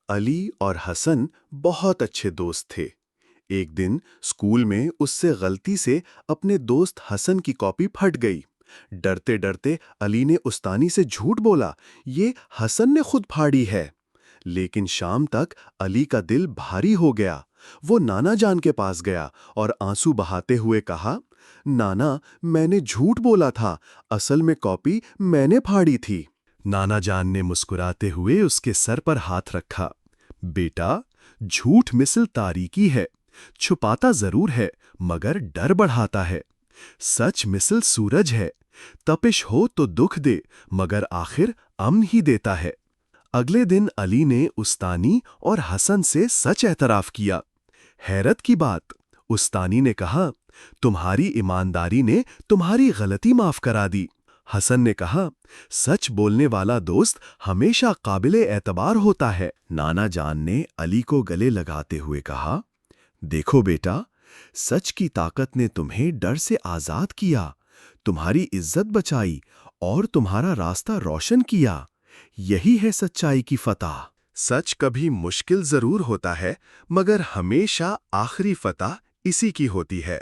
علی اور حسن بہت اچھے دوست تھے۔ ایک دن اسکول میں اس سے غلطی سے اپنے دوست حسن کی کاپی پھٹ گئی۔ ڈرتے ڈرتے علی نے استانی سے جھوٹ بولا، یہ حسن نے خود پھاڑی ہے۔ لیکن شام تک علی کا دل بھاری ہو گیا۔ وہ نانا جان کے پاس گیا اور آنسو بہاتے ہوئے کہا، نانا، میں نے جھوٹ بولا تھا، اصل میں کاپی میں نے پھاڑی تھی۔ نانا جان نے مسکراتے ہوئے اس کے سر پر ہاتھ رکھا۔ بیٹا، جھوٹ مثل تاریکی ہے، چھپاتا ضرور ہے مگر ڈر بڑھاتا ہے۔ سچ مثل سورج ہے، تپش ہو تو دکھ دے مگر آخر امن ہی دیتا ہے۔ اگلے دن علی نے استانی اور حسن سے سچ اعتراف کیا۔ حیرت کی بات، استانی نے کہا، تمہاری ایمانداری نے تمہاری غلطی معاف کرا دی۔ حسن نے کہا، سچ بولنے والا دوست ہمیشہ قابل اعتبار ہوتا ہے۔ نانا جان نے علی کو گلے لگاتے ہوئے کہا، دیکھو بیٹا، سچ کی طاقت نے تمہیں ڈر سے آزاد کیا، تمہاری عزت بچائی اور تمہارا راستہ روشن کیا۔ یہی ہے سچائی کی فتح۔ سچ کبھی مشکل ضرور ہوتا ہے مگر ہمیشہ آخری فتح اسی کی ہوتی ہے۔